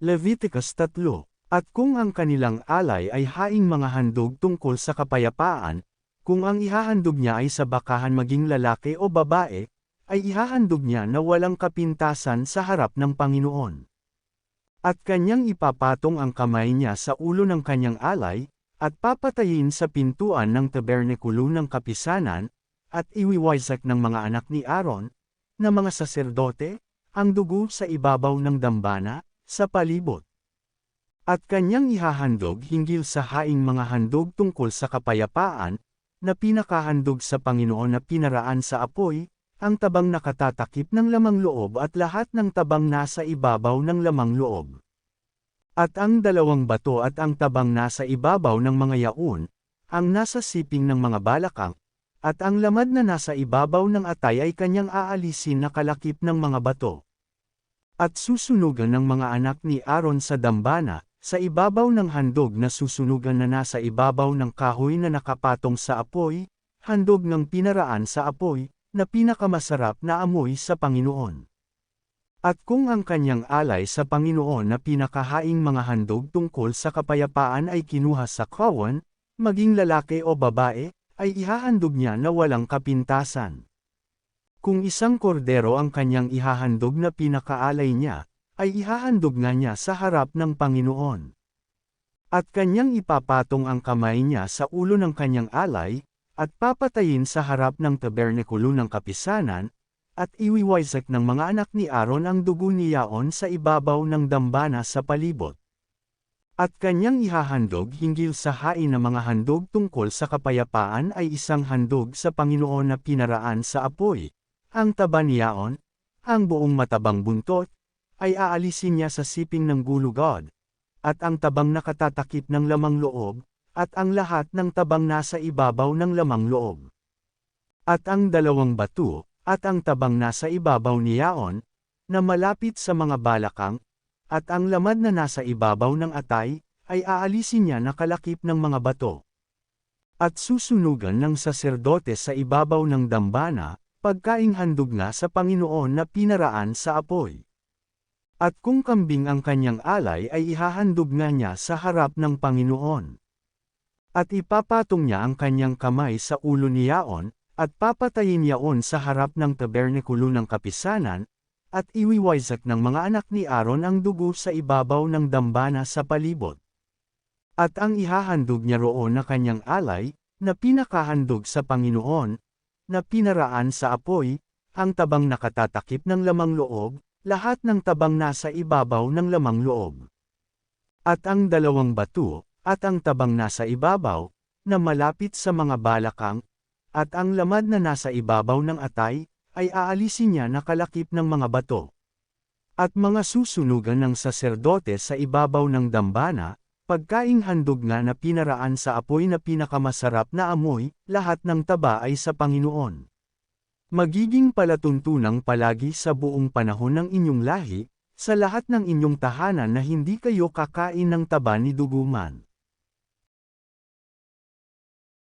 Leviticus 3. At kung ang kanilang alay ay haing mga handog tungkol sa kapayapaan, kung ang ihahandog niya ay sa bakahan maging lalaki o babae, ay ihahandog niya na walang kapintasan sa harap ng Panginoon. At kanyang ipapatong ang kamay niya sa ulo ng kanyang alay, at papatayin sa pintuan ng tabernakulo ng kapisanan, at iwiwaysak ng mga anak ni Aaron, na mga saserdote, ang dugo sa ibabaw ng dambana, sa palibot. At kanyang ihahandog hinggil sa haing mga handog tungkol sa kapayapaan, na pinakahandog sa Panginoon na pinaraan sa apoy, ang tabang nakatatakip ng lamang loob at lahat ng tabang nasa ibabaw ng lamang loob. At ang dalawang bato at ang tabang nasa ibabaw ng mga yaon, ang nasa siping ng mga balakang, at ang lamad na nasa ibabaw ng atay ay kanyang aalisin na kalakip ng mga bato. At susunugan ng mga anak ni Aaron sa dambana, sa ibabaw ng handog na susunugan na nasa ibabaw ng kahoy na nakapatong sa apoy, handog ng pinaraan sa apoy, na pinakamasarap na amoy sa Panginoon. At kung ang kanyang alay sa Panginoon na pinakahaing mga handog tungkol sa kapayapaan ay kinuha sa kawan, maging lalaki o babae, ay ihahandog niya na walang kapintasan. Kung isang kordero ang kanyang ihahandog na pinakaalay niya, ay ihahandog nga niya sa harap ng Panginoon. At kanyang ipapatong ang kamay niya sa ulo ng kanyang alay, at papatayin sa harap ng tabernakulo ng kapisanan, at iwiwaysak ng mga anak ni Aaron ang dugo ni Yaon sa ibabaw ng dambana sa palibot. At kanyang ihahandog hinggil sa hain na mga handog tungkol sa kapayapaan ay isang handog sa Panginoon na pinaraan sa apoy. Ang taba ni Yaon, ang buong matabang buntot, ay aalisin niya sa siping ng gulugod, at ang tabang nakatatakip ng lamang loob, at ang lahat ng tabang nasa ibabaw ng lamang loob. At ang dalawang bato, at ang tabang nasa ibabaw ni Yaon, na malapit sa mga balakang, at ang lamad na nasa ibabaw ng atay, ay aalisin niya na kalakip ng mga bato. At susunugan ng saserdote sa ibabaw ng dambana, pagkaing handog nga sa Panginoon na pinaraan sa apoy. At kung kambing ang kanyang alay ay ihahandog nga niya sa harap ng Panginoon. At ipapatong niya ang kanyang kamay sa ulo ni Yaon, at papatayin Yaon sa harap ng tabernakulo ng kapisanan, at iwiwaysak ng mga anak ni Aaron ang dugo sa ibabaw ng dambana sa palibot. At ang ihahandog niya roon na kanyang alay, na pinakahandog sa Panginoon, na pinaraan sa apoy, ang tabang nakatatakip ng lamang loob, lahat ng tabang nasa ibabaw ng lamang loob. At ang dalawang bato, at ang tabang nasa ibabaw, na malapit sa mga balakang, at ang lamad na nasa ibabaw ng atay, ay aalisin niya na kalakip ng mga bato. At mga susunugan ng saserdote sa ibabaw ng dambana, pagkaing handog nga na pinaraan sa apoy na pinakamasarap na amoy, lahat ng taba ay sa Panginoon. Magiging palatuntunang palagi sa buong panahon ng inyong lahi, sa lahat ng inyong tahanan na hindi kayo kakain ng taba ni duguman.